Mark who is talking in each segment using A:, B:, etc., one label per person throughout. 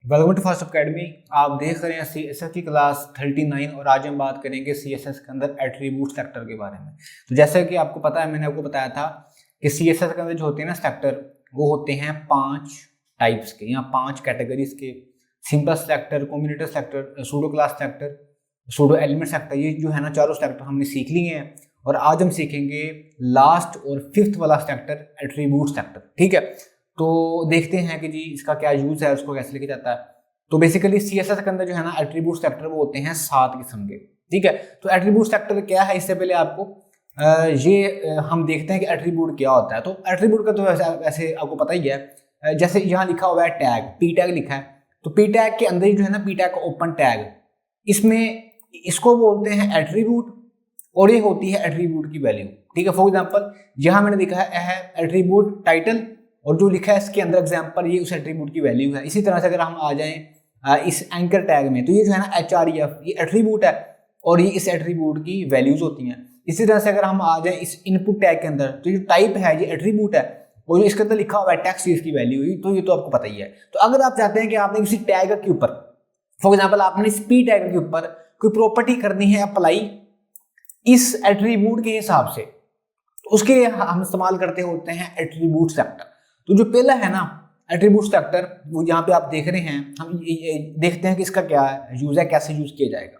A: Welcome to fast academy. आप देख रहे हैं CSS की क्लास 39 और आज हम बात करेंगे CSS के अंदर एट्रीब्यूट सेक्टर के बारे में। तो जैसा कि आपको पता है, मैंने आपको बताया था कि CSS के अंदर जो होते हैं ना सेक्टर, वो होते हैं 5 टाइप्स के या 5 कैटेगरीज के। Simple sector, combinator sector, pseudo class sector, pseudo element sector, ये जो है ना चारों सेक्टर हमने सीख लिए हैं। और आज हम सीखेंगे लास्ट और 5th वाला सेक्टर, एट्रीब्यूट सेक्टर। ठीक है, तो देखते हैं कि जी इसका क्या यूज है, उसको कैसे लिखा जाता है। तो बेसिकली CSS के अंदर जो है ना एट्रीब्यूट सेक्टर वो होते हैं 7 किस्म के। ठीक है, तो एट्रीब्यूट सेक्टर क्या है, इससे पहले आपको हम देखते हैं कि एट्रीब्यूट क्या होता है। तो एट्रीब्यूट का तो वैसे आपको पता ही है, जैसे यहाँ लिखा हुआ है टैग, पी टैग लिखा है, तो पी टैग के अंदर ही जो है ना पी टैग का ओपन टैग, इसमें इसको बोलते हैं एट्रीब्यूट और ये होती है एट्रीब्यूट की वैल्यू। ठीक है, फॉर एग्जांपल यहाँ मैंने लिखा है एट्रीब्यूट टाइटल और जो लिखा है इसके अंदर एग्जांपल, ये उस एट्रीब्यूट की वैल्यू है। इसी तरह से अगर हम आ जाएं इस एंकर टैग में, तो ये जो है ना href, ये एट्रीब्यूट है और ये इस एट्रीब्यूट की वैल्यूज होती हैं। इसी तरह से अगर हम आ जाएं इस इनपुट टैग के अंदर, तो ये टाइप है, ये एट्रीब्यूट है और जो इसके अंदर लिखा हुआ है टेक्स्ट, इसकी वैल्यू हुई, तो ये तो आपको पता ही है। तो अगर आप चाहते हैं कि आपने किसी टैग के ऊपर, फॉर एग्जाम्पल आपने इस पी टैग के ऊपर कोई प्रॉपर्टी करनी है अप्लाई इस एट्रीब्यूट के हिसाब से, तो उसके लिए हम इस्तेमाल करते होते हैं एट्रीब्यूट सेक्टर। तो जो पहला है ना एट्रीब्यूट सेक्टर, वो यहाँ पे आप देख रहे हैं, हम देखते हैं कि इसका क्या यूज है, कैसे यूज किया जाएगा।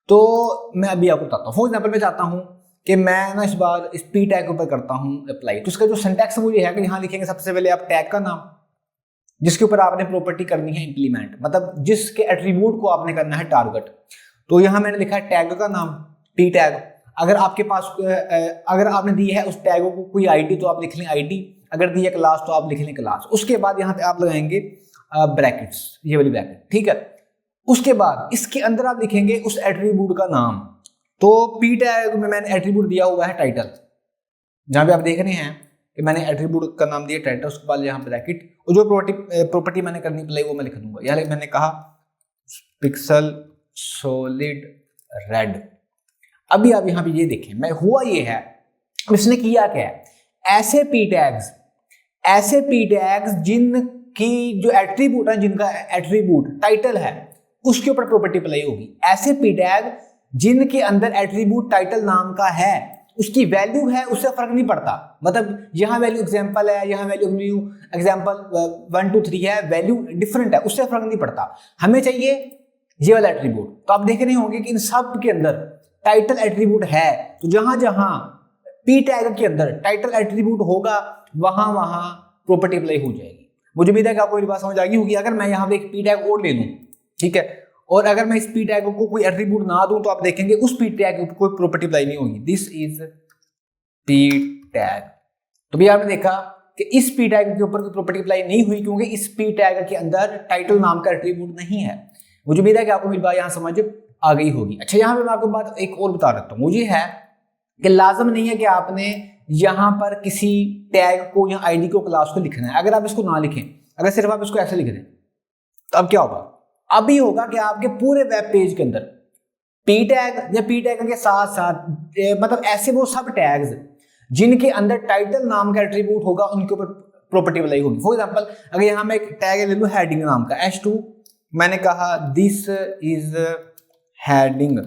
A: तो मैं अभी आपको बताता हूँ। फॉर एग्जाम्पल मैं चाहता हूँ कि मैं ना इस बार इस पी टैग के ऊपर करता हूँ अप्लाई, तो इसका जो सिंटैक्स वो ये है कि यहाँ लिखेंगे सबसे पहले आप टैग का नाम, जिसके ऊपर आपने प्रॉपर्टी करनी है इंप्लीमेंट, मतलब जिसके एट्रीब्यूट को आपने करना है टारगेट। तो यहाँ मैंने लिखा है टैग का नाम, टी टैग। अगर आपके पास अगर आपने दी है उस टैग को कोई आईडी, तो आप लिख लें आईडी, अगर दी है क्लास तो आप लिख लें क्लास। उसके बाद यहाँ पे आप लगाएंगे ब्रैकेट्स, ये वाली ब्रैकेट। ठीक है, उसके बाद इसके अंदर आप लिखेंगे उस एट्रीब्यूट का नाम। तो पी टैग में मैंने एट्रीब्यूट दिया हुआ है टाइटल, जहाँ पे आप देख रहे हैं कि मैंने एट्रीब्यूट का नाम दिया टाइटल, उसके बाद यहाँ ब्रैकेट, और जो प्रॉपर्टी मैंने करनी पड़ेगी वो मैं लिख दूंगा। यहाँ मैंने कहा पिक्सल सॉलिड रेड। अभी आप यहाँ पे ये देखें, मैं हुआ ये है, इसने किया क्या है, ऐसे पी टैग्स जिनकी जो एट्रीब्यूट है, जिनका एट्रीब्यूट टाइटल है, उसके ऊपर प्रॉपर्टी अप्लाई होगी। ऐसे पी टैग जिनके अंदर एट्रीब्यूट टाइटल नाम का है, उसकी वैल्यू है, उससे फर्क नहीं पड़ता। मतलब यहाँ वैल्यू एग्जांपल है, यहाँ वैल्यू एग्जांपल 1 2 3 है, वैल्यू डिफरेंट है, उससे फर्क नहीं पड़ता। हमें चाहिए ये वाला एट्रीब्यूट। तो आप देख रहे होंगे कि इन सब के अंदर टाइटल एट्रीब्यूट है, तो जहां जहां पी टैग के अंदर टाइटल एट्रीब्यूट होगा वहां वहां प्रॉपर्टी अप्लाई हो जाएगी। मुझे उम्मीद है कि आपको मेरी बात समझ आ गई होगी। अगर मैं यहाँ पे एक पी टैग और ले लूं, ठीक है, और अगर मैं इस पी टैग को कोई एट्रीब्यूट ना दूं, तो आप देखेंगे उस पी टैग के ऊपर कोई प्रॉपर्टी अप्लाई नहीं होगी। This is P tag. तो भी आपने देखा कि इस पी टैग के ऊपर कोई प्रॉपर्टी अप्लाई नहीं हुई, क्योंकि इस पी टैग के अंदर टाइटल नाम का एट्रीब्यूट नहीं है। मुझे उम्मीद है कि आपको मेरी बात यहाँ समझ आ गई होगी। अच्छा, यहाँ पे मैं आपको बात एक और बता देता हूँ। मुझे है कि लाजम नहीं है कि आपने यहाँ पर किसी टैग को या आईडी को, क्लास को लिखना है। अगर आप इसको ना लिखें, अगर सिर्फ आप इसको ऐसे लिख दें, तो अब क्या होगा, अब ये होगा कि आपके पूरे वेब पेज के अंदर पी टैग या पी टैग के साथ साथ मतलब ऐसे वो सब टैग्स जिनके अंदर टाइटल नाम का एट्रीब्यूट होगा, उनके ऊपर प्रॉपर्टी अप्लाई होगी। फॉर एग्जाम्पल अगर यहाँ मैं एक टैग ले लूँ हेडिंग नाम का, H2, मैंने कहा दिस इज हेडिंग,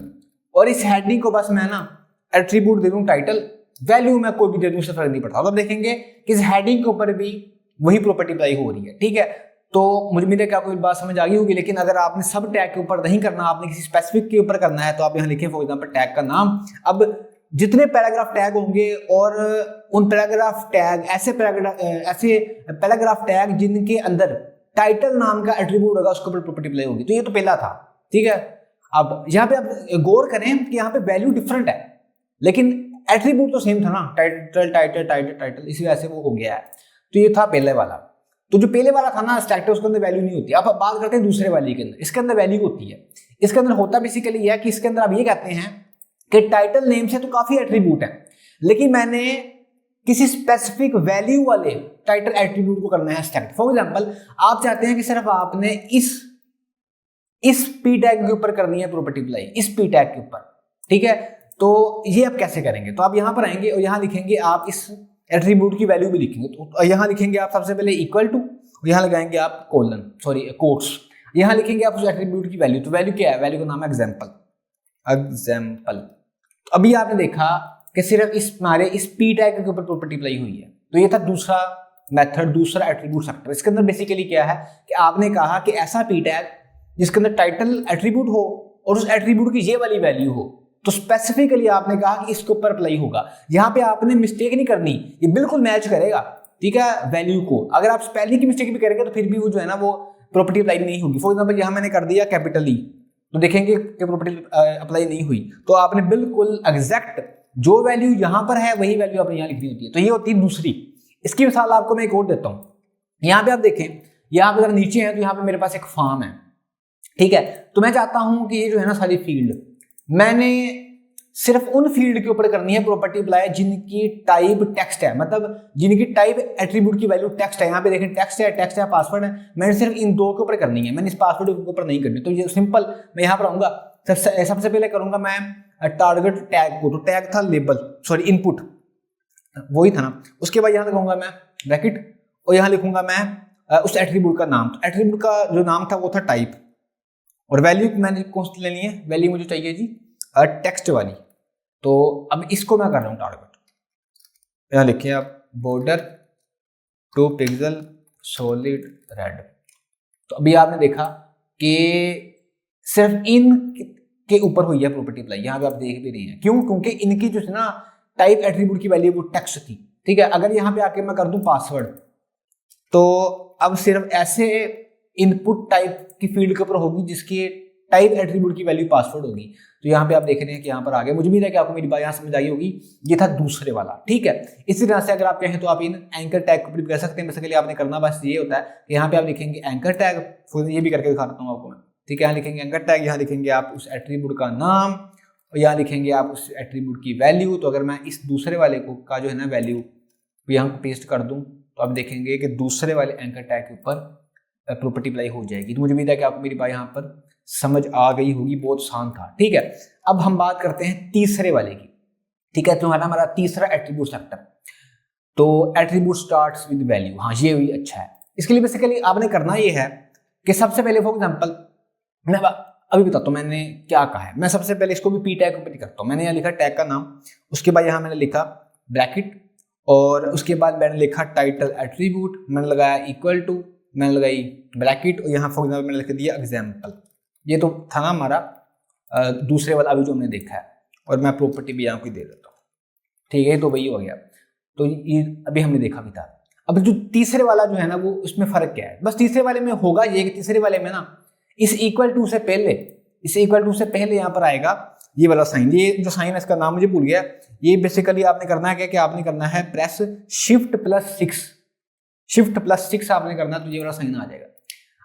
A: और इस हेडिंग को बस मैं ना एट्रीब्यूट दे दूं टाइटल, वैल्यू मैं कोई भी दे दूं, उससे फर्क नहीं पड़ता। तो देखेंगे कि इस हेडिंग के ऊपर भी वही प्रॉपर्टी अप्लाई हो रही है। ठीक है, तो मुझे उम्मीद है कि आपको एक बात समझ आ गई होगी। लेकिन अगर आपने सब टैग के ऊपर नहीं करना, आपने किसी स्पेसिफिक के ऊपर करना है, तो आप यहाँ लिखें फॉर एग्जाम्पल टैग का नाम। अब जितने पैराग्राफ टैग होंगे और उन पैराग्राफ टैग, ऐसे पैराग्राफ टैग जिनके अंदर टाइटल नाम का एट्रीब्यूट होगा, उसके ऊपर प्रॉपर्टी अप्लाई होगी। तो ये तो पहला था। ठीक है, अब यहाँ पे आप गौर करें कि यहाँ पे वैल्यू डिफरेंट है, लेकिन एट्रीब्यूट तो सेम था ना, टाइटल टाइटल टाइटल टाइटल, इसी वजह से वो हो गया है। तो ये था पहले वाला। तो जो पहले वाला था ना स्ट्रक्चर, उसके अंदर वैल्यू नहीं होती। अब बात करते हैं दूसरे वाले के अंदर, इसके अंदर वैल्यू होती है। इसके अंदर होता बेसिकली यह है कि इसके अंदर आप ये कहते हैं कि टाइटल नेम से तो काफी एट्रीब्यूट है, लेकिन मैंने किसी स्पेसिफिक वैल्यू वाले टाइटल एट्रीब्यूट को करना है स्टैक। फॉर एग्जाम्पल आप चाहते हैं कि सिर्फ आपने इस पी टैग के ऊपर करनी है प्रॉपर्टी अप्लाई, इस पी टैग के ऊपर। ठीक है, तो ये आप कैसे करेंगे, तो आप यहां पर आएंगे और यहां लिखेंगे आप इस एट्रीब्यूट की वैल्यू भी लिखेंगे। तो यहां लिखेंगे आप सबसे पहले इक्वल टू, यहां लगाएंगे आप कोलन, सॉरी कोट्स। यहाँ लिखेंगे आप उस एट्रीब्यूट की वैल्यू, तो वैल्यू क्या है, वैल्यू का नाम है एग्जाम्पल। अभी आपने देखा कि सिर्फ इस हमारे इस पी टैग के ऊपर प्रॉपर्टी अप्लाई हुई है, तो ये था दूसरा मेथड, दूसरा एट्रीब्यूट सेक्टर। इसके अंदर बेसिकली क्या है कि आपने कहा कि ऐसा पी टैग जिसके अंदर टाइटल एट्रीब्यूट हो और उस एट्रीब्यूट की ये वाली वैल्यू हो, तो स्पेसिफिकली आपने कहा कि इसके ऊपर अप्लाई होगा। यहाँ पे आपने मिस्टेक नहीं करनी, ये बिल्कुल मैच करेगा, ठीक है, वैल्यू को। अगर आप स्पेलिंग की मिस्टेक भी करेंगे तो फिर भी वो जो है ना वो प्रॉपर्टी अप्लाई नहीं होगी। फॉर एग्जाम्पल यहाँ मैंने कर दिया कैपिटल ई, तो देखेंगे कि प्रॉपर्टी अप्लाई नहीं हुई। तो आपने बिल्कुल एग्जैक्ट जो वैल्यू यहाँ पर है वही वैल्यू आपने यहाँ लिखनी होती है। तो ये होती है दूसरी। इसकी मिसाल आपको मैं एक और देता हूँ। यहाँ पे आप देखें, यहाँ पे अगर नीचे है तो यहाँ पे मेरे पास एक फॉर्म है, ठीक है। तो मैं चाहता हूँ कि ये जो है ना सारी फील्ड मैंने सिर्फ उन फील्ड के ऊपर करनी है प्रॉपर्टी अप्लाई जिनकी टाइप टेक्स्ट है, मतलब जिनकी टाइप एट्रीब्यूट की वैल्यू टेक्स्ट है। यहाँ पे देखें टेक्स्ट है पासवर्ड है, मैंने सिर्फ इन दो के ऊपर करनी है, मैंने इस पासवर्ड के ऊपर नहीं करनी। तो ये सिंपल, मैं यहाँ पर आऊंगा, सबसे पहले करूंगा मैं टारगेट टैग को, तो टैग था लेबल, सॉरी इनपुट, वही था ना। उसके बाद यहाँ लिखूंगा मैं ब्रैकेट और यहाँ लिखूंगा मैं उस एट्रीब्यूट का नाम। तो एट्रीब्यूट का जो नाम था वो था टाइप, और वैल्यू मैंने कौन सी लेनी है, वैल्यू मुझे चाहिए जी टेक्स्ट वाली। तो अब इसको मैं कर रहा हूँ टारगेट, यहाँ लिखिए आप बॉर्डर 2 पिक्सल सॉलिड रेड। तो अभी आपने देखा कि सिर्फ इन के ऊपर हुई है प्रॉपर्टी अप्लाई, यहाँ पे आप देख भी रहे हैं। क्यों? क्योंकि इनकी जो है ना टाइप एट्रीब्यूट की वैल्यू वो टेक्स्ट थी, ठीक है। अगर यहाँ पे आके मैं कर दूं पासवर्ड, तो अब सिर्फ ऐसे इनपुट टाइप की फील्ड के ऊपर होगी जिसकी टाइप एट्रीब्यूट की वैल्यू पासवर्ड होगी। तो यहाँ पे आप देख रहे हैं कि यहाँ पर आ गया। मुझे उम्मीद है कि आपको मेरी बात यहाँ समझ आई होगी। ये था दूसरे वाला, ठीक है। इसी तरह से अगर आप कहें तो आप इन एंकर टैग को भी कर सकते हैं। बेसिकली आपने करना बस ये होता है कि यहाँ पे आप लिखेंगे एंकर टैग, ये भी करके दिखा देता हूँ आपको मैं, ठीक है। यहाँ लिखेंगे एंकर टैग, यहाँ लिखेंगे आप उस एट्रीब्यूट का नाम और यहाँ लिखेंगे आप उस एट्रीब्यूट की वैल्यू। तो अगर मैं इस दूसरे वाले को का जो है ना वैल्यू यहाँ को पेस्ट कर दूँ तो आप देखेंगे कि दूसरे वाले एंकर टैग के ऊपर प्रॉपर्टी अप्लाई हो जाएगी। तो मुझे उम्मीद है कि आपको मेरी बात यहाँ पर समझ आ गई होगी, बहुत आसान था, ठीक है। अब हम बात करते हैं तीसरे वाले की, ठीक है। तो हमारा तीसरा एट्रीब्यूट सेक्टर, तो एट्रीब्यूट स्टार्ट्स विद वैल्यू। हाँ, ये भी अच्छा है। इसके लिए बेसिकली आपने करना ये है कि सबसे पहले फॉर एग्जांपल मैं अभी बताता हूँ मैंने क्या कहा है। मैं सबसे पहले इसको भी पी टैग ऊपर करता हूँ। मैंने यहाँ लिखा टैग का नाम, उसके बाद यहाँ मैंने लिखा ब्रैकेट और उसके बाद मैंने लिखा टाइटल एट्रीब्यूट, मैंने लगाया इक्वल टू, मैंने लगाई ब्रैकेट और यहाँ फॉर एग्जाम्पल मैंने लिख दिया एग्जाम्पल। ये तो था ना हमारा दूसरे वाला अभी जो हमने देखा है, और मैं प्रॉपर्टी भी यहाँ को दे देता हूँ, ठीक है। तो वही हो गया। तो ये अभी हमने देखा भी था। अब जो तीसरे वाला जो है ना वो उसमें फर्क क्या है, बस तीसरे वाले में होगा ये कि तीसरे वाले में ना इस इक्वल टू से पहले यहाँ पर आएगा ये वाला साइन। ये जो साइन है इसका नाम मुझे भूल गया। ये बेसिकली आपने करना है क्या आपने करना है प्रेस शिफ्ट प्लस सिक्स आपने करना है, तो ये वाला साइन आ जाएगा।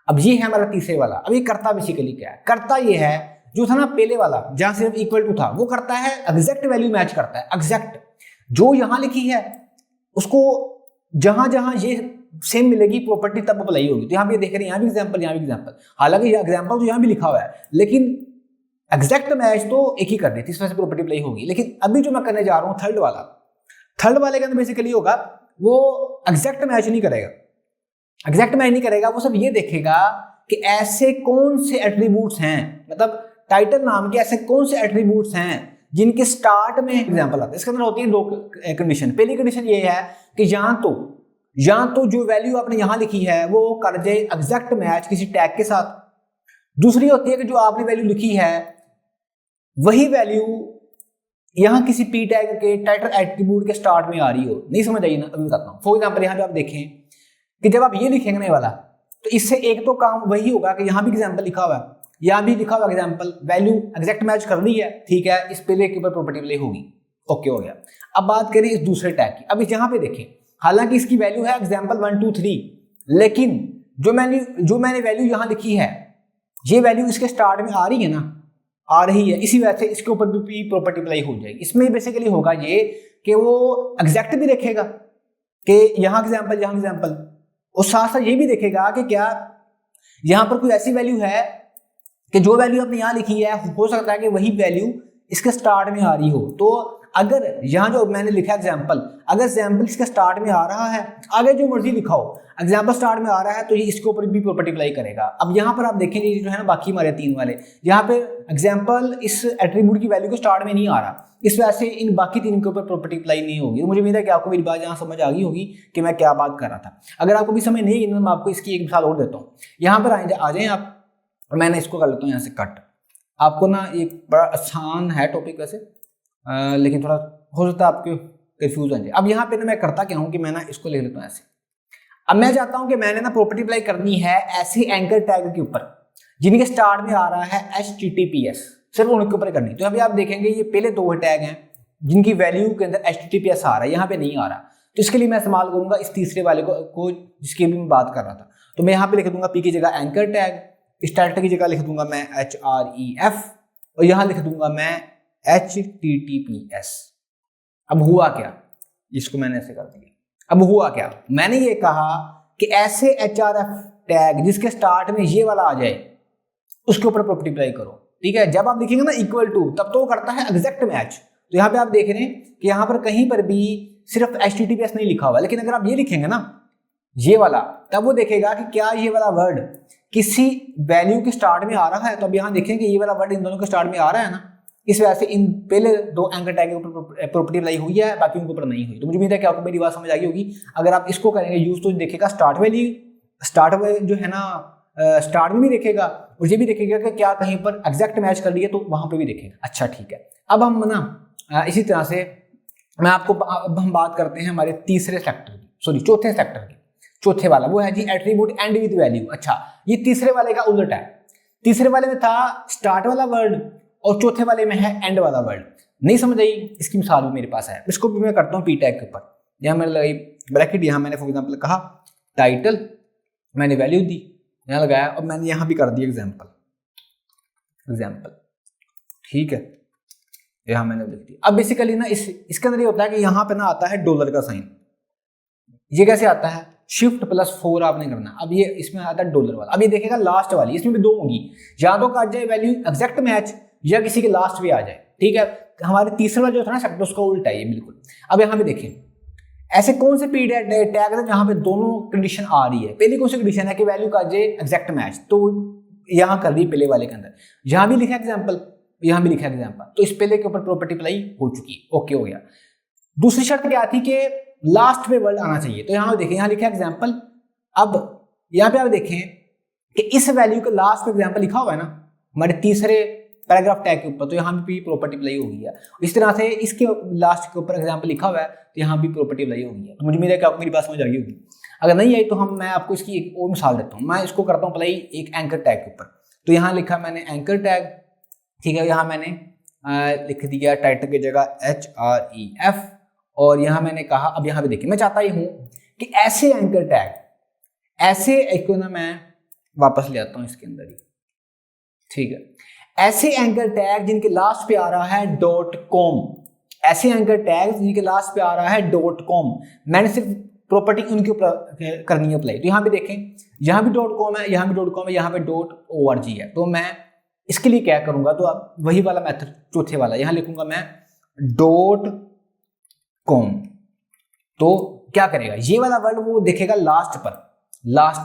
A: अब ये है हमारा तीसरे वाला। अब ये करता बेसिकली क्या है, करता ये है जो था ना पहले वाला जहां सिर्फ इक्वल टू था, वो करता है एग्जैक्ट वैल्यू मैच करता है। एग्जैक्ट जो यहां लिखी है उसको जहां जहां ये सेम मिलेगी प्रॉपर्टी तब अप्लाई होगी। तो यहाँ पे देख रहे हैं यहाँ भी एग्जांपल, हालांकि एग्जांपल तो यहाँ भी लिखा हुआ है लेकिन एग्जैक्ट मैच तो एक ही कर देती, इस वजह से प्रॉपर्टी अप्लाई होगी। लेकिन अभी जो मैं करने जा रहा हूँ थर्ड वाले के अंदर बेसिकली होगा वो एग्जैक्ट मैच नहीं करेगा, वो सब ये देखेगा कि ऐसे कौन से एट्रीब्यूट्स हैं, मतलब टाइटल नाम के ऐसे कौन से एट्रीब्यूट्स हैं जिनके स्टार्ट में एग्जांपल आता है। इसके अंदर होती है दो कंडीशन। पहली कंडीशन ये है कि या तो जो वैल्यू आपने यहां लिखी है वो कर जाए एग्जैक्ट मैच किसी टैग के साथ। दूसरी होती है कि जो आपने वैल्यू लिखी है वही वैल्यू यहां किसी पी टैग के टाइटल एट्रीब्यूट के स्टार्ट में आ रही हो। नहीं समझ आई ना, अभी बताता हूं। फॉर एग्जांपल यहां पे आप देखें कि जब आप ये लिखेंगे ना वाला, तो इससे एक तो काम वही होगा कि यहां भी एग्जांपल लिखा हुआ है, यहां भी लिखा हुआ एग्जांपल, वैल्यू एग्जैक्ट मैच कर रही है, ठीक है। इस पहले के ऊपर प्रॉपर्टी अप्लाई होगी, ओके हो गया। अब बात करें इस दूसरे टैग की। अब इस यहां पे देखें, हालांकि इसकी वैल्यू है एग्जांपल 1 2 3, लेकिन जो मैंने वैल्यू यहां लिखी है ये वैल्यू इसके स्टार्ट में आ रही है ना, आ रही है, इसी वजह से इसके ऊपर भी प्रॉपर्टी अप्लाई हो जाएगी। इसमें बेसिकली होगा ये कि वो एग्जैक्ट भी देखेगा कि यहां एग्जांपल, और साथ साथ ये भी देखेगा कि क्या यहां पर कोई ऐसी वैल्यू है कि जो वैल्यू आपने यहां लिखी है हो सकता है कि वही वैल्यू इसके स्टार्ट में आ रही हो। तो अगर यहाँ जो मैंने लिखा एग्जाम्पल, अगर एग्जाम्पल इसका स्टार्ट में आ रहा है, आगे जो मर्जी लिखाओ, एग्जाम्पल स्टार्ट में आ रहा है तो ये इसके ऊपर भी प्रॉपर्टी अप्लाई करेगा। अब यहाँ पर आप देखेंगे जो है ना बाकी हमारे 3 वाले, यहाँ पे एग्जाम्पल इस एट्रीब्यूट की वैल्यू को स्टार्ट में नहीं आ रहा, इस वजह से इन बाकी 3 के ऊपर प्रॉपर्टी अप्लाई नहीं होगी। मुझे उम्मीद है कि आपको मेरी बात यहाँ समझ आ गई होगी कि मैं क्या बात कर रहा था। अगर आपको भी समझ नहीं आई तो मैं आपको इसकी एक मिसाल और देता हूँ। यहाँ पर आ जाए आप, मैंने इसको कर लेता हूँ यहाँ से कट। आपको ना एक बड़ा आसान है टॉपिक वैसे, लेकिन थोड़ा हो सकता है आपको कंफ्यूज हो जाए। अब यहाँ पे ना मैं करता क्या हूँ कि मैं ना इसको लिख लेता हूँ ऐसे। अब मैं चाहता हूँ कि मैंने ना प्रॉपर्टी अप्लाई करनी है ऐसे एंकर टैग के ऊपर जिनके स्टार्ट में आ रहा है HTTPS, सिर्फ उनके ऊपर करनी। तो अभी आप देखेंगे ये पहले 2 टैग हैं जिनकी वैल्यू के अंदर HTTPS आ रहा है, यहाँ पे नहीं आ रहा। तो इसके लिए मैं इस्तेमाल करूंगा इस तीसरे वाले को जिसकी भी मैं बात कर रहा था। तो मैं यहाँ पे लिख दूंगा P की जगह एंकर टैग, स्टार्टर की जगह लिख दूंगा मैं HREF और यहाँ लिख दूंगा मैं HTTPS। अब हुआ क्या, इसको मैंने ऐसे कर दिया। अब हुआ क्या, मैंने ये कहा कि ऐसे HRF टैग जिसके स्टार्ट में ये वाला आ जाए उसके ऊपर प्रॉपर्टी अप्लाई करो। ठीक है, जब आप लिखेंगे ना इक्वल टू, तब तो वो करता है एग्जैक्ट मैच। तो यहाँ पे आप देख रहे हैं कि यहाँ पर कहीं पर भी सिर्फ HTTPS नहीं लिखा हुआ, लेकिन अगर आप ये लिखेंगे ना ये वाला, तब वो देखेगा कि क्या ये वाला वर्ड किसी वैल्यू के स्टार्ट में आ रहा है। तो अब यहाँ देखेंगे ये वाला वर्ड इन दोनों के स्टार्ट में आ रहा है ना, इस वजह से इन पहले 2 एंकर टैग के ऊपर प्रॉपर्टी अप्लाई हुई है, बाकी उनके ऊपर नहीं हुई। तो मुझे उम्मीद है कि आपको मेरी बात समझ आ गई होगी। अगर आप इसको करेंगे यूज तो देखेगा स्टार्ट वैल्यू, स्टार्ट जो है ना स्टार्ट में भी देखेगा और ये भी देखेगा कि क्या कहीं पर एग्जैक्ट मैच कर लिया तो वहां पे भी देखेगा। अच्छा ठीक है, अब हम ना इसी तरह से मैं आपको अब हम बात करते हैं हमारे तीसरे सेक्टर की, सॉरी चौथे सेक्टर की। चौथे वाला वो है जी एट्रीब्यूट एंड विद वैल्यू। अच्छा, ये तीसरे वाले का उलट है। तीसरे वाले में था स्टार्ट वाला वर्ड और चौथे वाले में है एंड वाला वर्ड। नहीं समझ आई, इसकी मिसाल भी मेरे पास है, इसको भी मैं करता हूँ P टैग के ऊपर। यहाँ मैंने लगाई ब्रैकेट, यहाँ मैंने फॉर एग्जाम्पल कहा टाइटल, मैंने वैल्यू दी, यहाँ लगाया और मैंने यहाँ भी कर दिया एग्जाम्पल। ठीक है, यहाँ मैंने लिख दिया। अब बेसिकली ना इसके अंदर ये होता है कि यहाँ पे ना आता है डॉलर का साइन। ये कैसे आता है, Shift+4 आपने करना। अब ये इसमें आता है डॉलर वाला। अब ये देखेगा लास्ट वाली, इसमें भी 2 होंगी, या तो काट जाए वैल्यू एग्जैक्ट मैच या किसी के लास्ट भी आ जाए। ठीक है, हमारे तीसरा वाला जो था ना सेक्टर उसका उल्टा है ये बिल्कुल। अब यहाँ पे देखिए ऐसे कौन से P टैग है जहाँ पे दोनों कंडीशन आ रही है। पहली कौन सी कंडीशन है कि वैल्यू काट जाए एग्जैक्ट मैच, तो यहाँ कर दी पहले वाले के अंदर। यहाँ भी लिखा एग्जाम्पल, यहाँ भी लिखा एग्जाम्पल, तो इस पहले के ऊपर प्रॉपर्टी अप्लाई हो चुकी, ओके हो गया। दूसरी शर्त क्या थी कि लास्ट में वर्ड आना चाहिए। तो यहाँ देखें, यहाँ लिखा एग्जाम्पल। अब यहाँ पे आप देखें कि इस वैल्यू के लास्ट में एग्जाम्पल लिखा हुआ है ना हमारे तीसरे पैराग्राफ टैग के ऊपर, तो यहाँ भी प्रॉपर्टी अप्लाई हो गई है। इस तरह से इसके लास्ट के ऊपर एग्जाम्पल लिखा हुआ है तो यहाँ भी प्रॉपर्टी अप्लाई हो गई है। तो मुझे उम्मीद है कि आपको मेरी बात समझ आ गई होगी। अगर नहीं आई तो मैं आपको इसकी एक और मिसाल देता हूँ। मैं इसको करता हूँ अप्लाई एक एंकर टैग के ऊपर। तो यहाँ लिखा मैंने एंकर टैग, ठीक है, यहाँ मैंने लिख दिया टाइटल की जगह HREF और यहाँ मैंने कहा, अब यहाँ पे देखिए मैं चाहता ही हूँ कि ऐसे एंकर टैग, ऐसे एक ना मैं वापस ले आता हूँ इसके अंदर ही, ठीक है, ऐसे एंकर टैग जिनके लास्ट पे आ रहा है .com, ऐसे एंकर टैग जिनके लास्ट पे आ रहा है .com, मैंने सिर्फ प्रॉपर्टी उनके ऊपर करनी है अप्लाई। तो यहाँ पे देखें, यहाँ भी .com है, यहाँ भी .com है, यहाँ पे .org है। तो मैं इसके लिए क्या करूंगा, तो अब वही वाला मेथड चौथे वाला, यहाँ लिखूंगा मैं .com। तो क्या करेगा, ये वाला वर्ड वो देखेगा लास्ट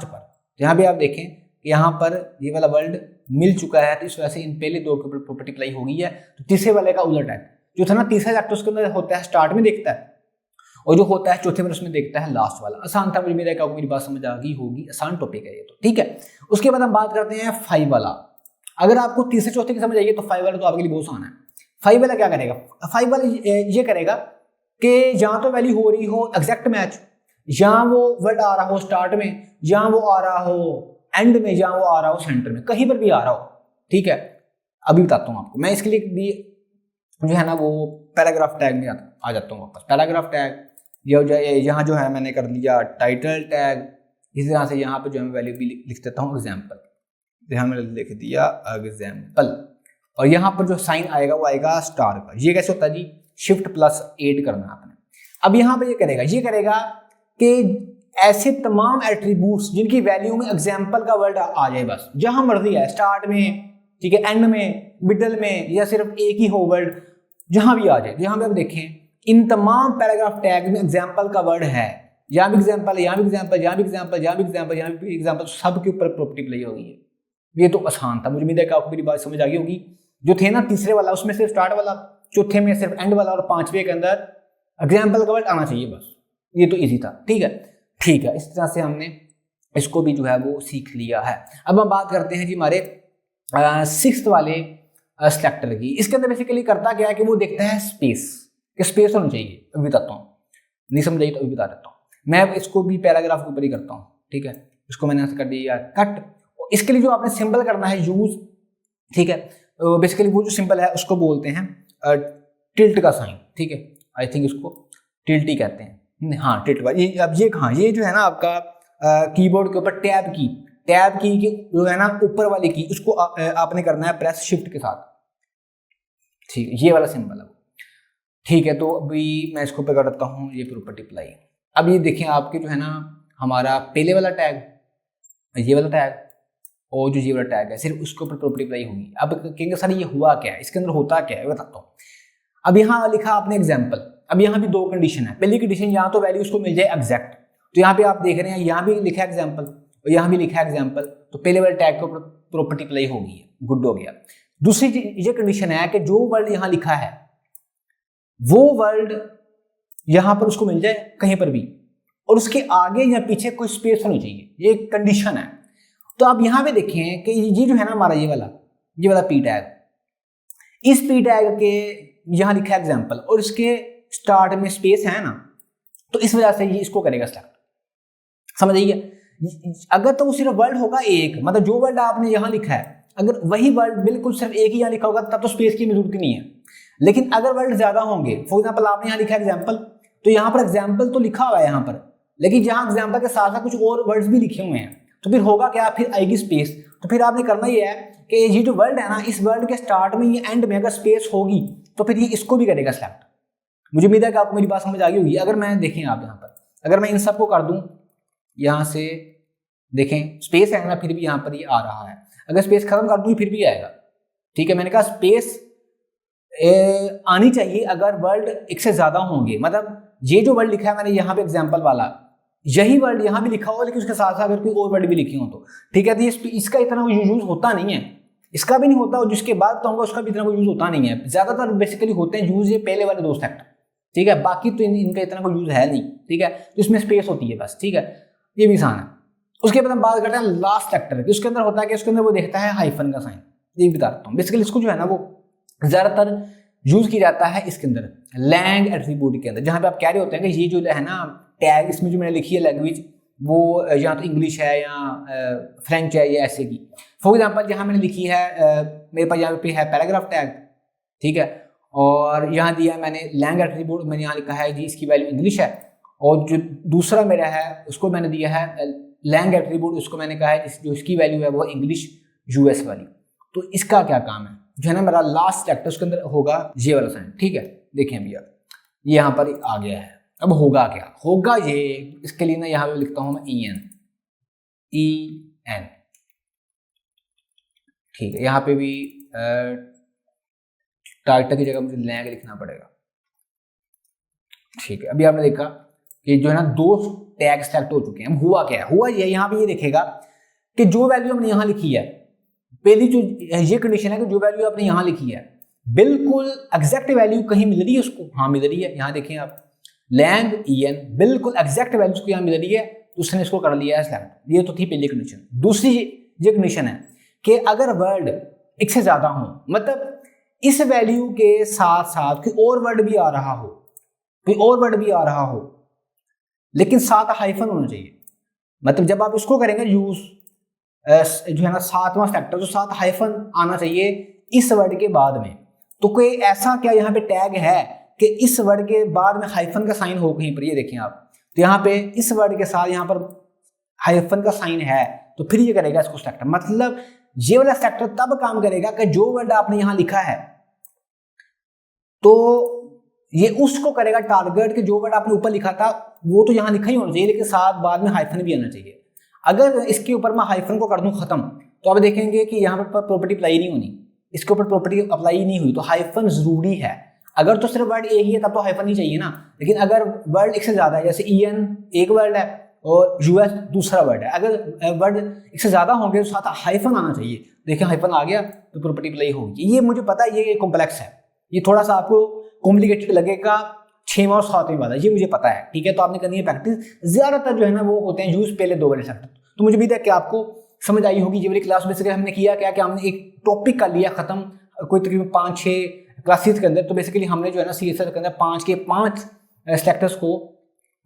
A: पर। यहाँ भी आप देखें कि यहाँ पर ये वाला वर्ड मिल चुका है, तो इस वजह से इन पहले 2 के ऊपर प्रॉपर्टी अप्लाई हो गई है। तो तीसरे वाले का उलट है, जो था ना तीसरा चैप्टर उसके अंदर होता है स्टार्ट में देखता है, और जो होता है चौथे में उसमें देखता है लास्ट वाला। आसान था, मुझे उम्मीद है कि आपको मेरी बात समझ आ गई होगी। आसान टॉपिक है ये तो, ठीक है। उसके बाद हम बात करते हैं 5 वाला। अगर आपको तीसरे चौथे की समझ आइए तो 5 वाला तो आपके लिए बहुत आसान है। 5 वाला क्या करेगा, 5 वाला ये करेगा कि जहां तो वैल्यू हो रही हो एग्जैक्ट मैच, जहां वो वर्ड आ रहा हो स्टार्ट में, जहां वो आ रहा हो एंड में, जहां वो आ रहा हो सेंटर में, कहीं पर भी आ रहा हो, ठीक है। अभी बताता हूं आपको, मैं इसके लिए भी जो है ना वो पैराग्राफ टैग में आ जाता हूँ वापस। पैराग्राफ टैग यहाँ जो है मैंने कर लिया टाइटल टैग, इसी तरह से यहाँ पे जो है वैल्यू भी लिख देता हूँ एग्जाम्पल, यहाँ मैंने लिख दिया एग्जाम्पल, और यहाँ पर जो साइन आएगा वो आएगा स्टार का। ये कैसे होता है जी, Shift+8 करना आपने। अब यहाँ पे ये करेगा कि ऐसे तमाम एट्रीब्यूट्स जिनकी वैल्यू में एग्जाम्पल का वर्ड आ जाए, बस जहां मर्जी है, स्टार्ट में, ठीक है, एंड में, मिडल में, या सिर्फ एक ही हो वर्ड, जहां भी आ जाए, जहां भी आप देखें इन तमाम पैराग्राफ टैग में एग्जाम्पल का वर्ड है, यहाँ भी एग्जाम्पल, यहाँ भी एग्जाम्पल, यहाँ भी एग्जाम्पल, यहाँ भी एग्जाम्पल, यहाँ भी एग्जाम्पल, सब के ऊपर प्रॉपर्टी अप्लाई हो गई है। ये तो आसान था, मुझे उम्मीद है कि आपको मेरी बात समझ आ गई होगी। जो थे ना तीसरे वाला उसमें सिर्फ स्टार्ट वाला, चौथे में सिर्फ एंड वाला, और पांचवे के अंदर एग्जाम्पल का वर्ड आना चाहिए बस। ये तो ईजी था, ठीक है। ठीक है, इस तरह से हमने इसको भी जो है वो सीख लिया है। अब हम बात करते हैं जी हमारे 6th वाले सेलेक्टर की। इसके अंदर बेसिकली करता क्या है कि वो देखता है स्पेस, कि स्पेस होनी चाहिए। अभी बताता हूँ, नहीं समझ आई तो अभी बता देता हूँ। मैं इसको भी पैराग्राफ के ऊपर ही करता हूँ, ठीक है। इसको मैंने ऐसे कर दिया कट। इसके लिए जो आपने सिंबल करना है यूज, ठीक है, बेसिकली वो जो सिंबल है उसको बोलते हैं टिल्ट का साइन, ठीक है। आई थिंक इसको टिल्ट ही कहते हैं, हाँ टिल्ट का। ये अब ये कहाँ, ये जो है ना आपका कीबोर्ड के ऊपर टैब की जो है ना ऊपर वाली की, उसको आपने करना है प्रेस शिफ्ट के साथ, ठीक है। ये वाला सिंबल है, ठीक है। तो अभी मैं इसको पे करता हूँ ये प्रॉपर्टी अप्लाई। अब ये देखें आपके जो है ना हमारा पहले वाला टैग, ये वाला टैग और जो ये वाला टैग है, सिर्फ उसके ऊपर प्रॉपर्टी अप्लाई होगी। अब कहेंगे सर ये हुआ क्या है, इसके अंदर होता क्या है, बताता हूँ। अब यहाँ लिखा आपने एग्जाम्पल। अब यहाँ भी 2 कंडीशन है। पहली कंडीशन यहाँ तो वैल्यू उसको मिल जाए एग्जैक्ट, तो यहाँ पे आप देख रहे हैं यहाँ भी लिखा है एग्जाम्पल और यहाँ भी लिखा है एग्जाम्पल, तो पहले वाले टैग को प्रॉपर्टी अप्लाई होगी, गुड हो गया। दूसरी ये कंडीशन है कि जो वर्ड यहाँ लिखा है वो वर्ड यहां पर उसको मिल जाए कहीं पर भी, और उसके आगे या पीछे कोई स्पेस होनी चाहिए, ये एक कंडीशन है। तो आप यहां पे देखें कि ये जो है ना हमारा ये वाला पी टैग, इस पी टैग के यहां लिखा है एग्जाम्पल और इसके स्टार्ट में स्पेस है ना, तो इस वजह से ये इसको करेगा सेलेक्ट। समझ आइए। अगर तो वो सिर्फ वर्ड होगा एक, मतलब जो वर्ड आपने यहां लिखा है अगर वही वर्ड बिल्कुल सिर्फ एक ही यहां लिखा होगा तब तो स्पेस की जरूरत नहीं है। लेकिन अगर वर्ड ज्यादा होंगे, फॉर एग्जाम्पल आपने यहाँ लिखा एग्जाम्पल, तो यहाँ पर एग्जाम्पल तो लिखा हुआ है यहाँ पर, लेकिन जहाँ एग्जाम्पल के साथ साथ कुछ और वर्ड्स भी लिखे हुए हैं, तो फिर होगा क्या, फिर आएगी स्पेस। तो फिर आपने करना ये है कि ये जो वर्ड है ना, इस वर्ड के स्टार्ट में, ये एंड में अगर स्पेस होगी तो फिर ये इसको भी करेगा सेलेक्ट। मुझे उम्मीद है कि आपको मेरी बात समझ आ गई होगी। अगर मैं देखें आप यहाँ पर, अगर मैं इन सबको कर दूं, यहाँ से देखें स्पेस है ना, फिर भी यहाँ पर ये आ रहा है। अगर स्पेस खत्म कर दूं फिर भी आएगा, ठीक है। मैंने कहा स्पेस आनी चाहिए अगर वर्ड एक से ज्यादा होंगे, मतलब ये जो वर्ड लिखा है मैंने यहाँ पे एग्जाम्पल वाला, यही वर्ड यहाँ भी लिखा हो लेकिन उसके साथ साथ अगर कोई और वर्ड भी लिखे हो तो ठीक है। तो ये इसका इतना यूज होता नहीं है, इसका भी नहीं होता, और जिसके बाद कहूँगा उसका भी इतना कोई यूज होता नहीं है। ज्यादातर बेसिकली होते हैं यूज ये पहले वाले 2 सेक्टर, ठीक है। बाकी तो इनका इतना कोई यूज है नहीं, ठीक है। तो इसमें स्पेस होती है बस, ठीक है। ये भी आसान है। उसके बाद हम बात करते हैं लास्ट सेक्टर की। उसके अंदर होता है कि उसके अंदर वो देखता है हाइफन का साइन। ये बता देता हूँ। बेसिकली इसको जो है ना वो ज्यादातर यूज किया जाता है इसके अंदर लैंग एट्रीब्यूट के अंदर, जहां पे आप कह रहे होते हैं कि ये जो है ना टैग, इसमें जो मैंने लिखी है लैंग्वेज, वो या तो इंग्लिश है या फ्रेंच है या ऐसे की। फॉर एग्जांपल यहाँ मैंने लिखी है मेरे पास यहाँ पे है पैराग्राफ टैग, ठीक है, और यहाँ दिया मैंने लैंग एट्रीब्यूट, मैंने यहाँ लिखा है जी इसकी वैल्यू इंग्लिश है, और जो दूसरा मेरा है उसको मैंने दिया है लैंग एट्रीब्यूट, उसको मैंने कहा है जो इसकी वैल्यू है वो इंग्लिश यूएस वाली। तो इसका क्या काम है, जो है ना मेरा लास्ट सेक्टर उसके अंदर होगा ये वाला साइन, ठीक है। देखें भैया ये यहाँ पर आ गया है। अब होगा क्या, होगा ये, इसके लिए ना यहाँ पे लिखता हूं मैं EN, ठीक है। यहाँ पे भी टाइटल की जगह मुझे लैंग लिखना पड़ेगा, ठीक है। अभी आपने देखा कि जो है ना 2 टैग सेलेक्ट हो चुके हैं। हुआ क्या है, हुआ ये यहाँ पे ये देखेगा कि जो वैल्यू हमने यहाँ लिखी है, पहली जो ये कंडीशन है कि जो वैल्यू आपने यहाँ लिखी है बिल्कुल एग्जैक्ट वैल्यू कहीं मिल रही है उसको, हाँ मिल रही है। यहाँ देखें आप लैंग EN बिल्कुल एग्जैक्ट वैल्यू उसको यहाँ मिल रही है, तो उसने इसको कर लिया है सेलेक्ट। ये तो थी पहली कंडीशन। दूसरी ये कंडीशन है कि अगर वर्ड एक से ज्यादा हो, मतलब इस वैल्यू के साथ साथ कोई और वर्ड भी आ रहा हो, कोई और वर्ड भी आ रहा हो, लेकिन साथ हाइफन होना चाहिए। मतलब जब आप इसको करेंगे यूज जो है ना 7वां सेक्टर, जो साथ हाइफन आना चाहिए इस वर्ड के बाद में। तो कोई ऐसा क्या यहाँ पे टैग है कि इस वर्ड के बाद में हाइफन का साइन हो कहीं पर, ये देखें आप, तो यहाँ पे इस वर्ड के साथ यहाँ पर हाइफन का साइन है, तो फिर ये करेगा इसको सेक्टर। मतलब ये वाला सेक्टर तब काम करेगा कि जो वर्ड आपने यहाँ लिखा है तो ये उसको करेगा टारगेट, कि जो वर्ड आपने ऊपर लिखा था वो तो यहाँ लिखा ही होना चाहिए, लेकिन साथ बाद में हाइफन भी आना चाहिए। अगर इसके ऊपर मैं हाइफन को कर दूं खत्म, तो आप देखेंगे कि यहाँ पर प्रॉपर्टी अप्लाई नहीं होनी, इसके ऊपर प्रॉपर्टी अप्लाई नहीं हुई, तो हाइफन जरूरी है। अगर तो सिर्फ वर्ड ए ही है तब तो हाइफन ही चाहिए ना, लेकिन अगर वर्ड एक से ज्यादा है, जैसे EN एक वर्ड है और US दूसरा वर्ड है, अगर वर्ड एक से ज्यादा होंगे तो साथ हाइफन आना चाहिए। देखिए हाइफन आ गया तो प्रॉपर्टी अप्लाई होगी। ये मुझे पता है, ये कॉम्प्लेक्स है, ये थोड़ा सा आपको कॉम्प्लिकेटेड लगेगा 6वां और 7वें वाला, ये मुझे पता है, ठीक है। तो आपने करनी है प्रैक्टिस। ज्यादातर जो है ना वो होते हैं यूज पहले 2 वाले सेक्टर। तो मुझे उम्मीद है कि आपको समझ आई होगी। ये वाली क्लास बेसिकली हमने किया क्या कि हमने एक टॉपिक का लिया खत्म, कोई तकरीबन 5-6 क्लासेस के अंदर। तो बेसिकली हमने जो है ना CSS के अंदर 5 के 5 सेक्टर्स को,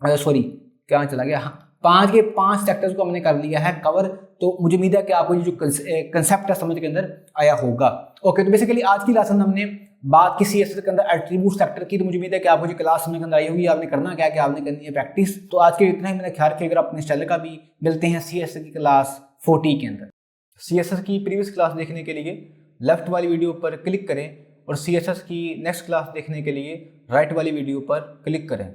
A: सॉरी क्या चला गया, 5 के 5 सेक्टर्स को हमने कर लिया है कवर। तो मुझे उम्मीद है कि आपको ये जो कंसेप्ट है समझ के अंदर आया होगा। ओके, तो बेसिकली आज की क्लास में हमने बात की CSS के अंदर एट्रीब्यूट सेक्टर की। तो मुझे उम्मीद है कि आपको जो क्लास समझ के अंदर आई होगी। आपने करना क्या है कि आपने करनी है प्रैक्टिस। तो आज के इतना ही, मेरा ख्याल रखिएगा अपने चैनल का भी। मिलते हैं CSS की क्लास 40 के अंदर। CSS की प्रीवियस क्लास देखने के लिए लेफ्ट वाली वीडियो पर क्लिक करें और CSS की नेक्स्ट क्लास देखने के लिए राइट वाली वीडियो पर क्लिक करें।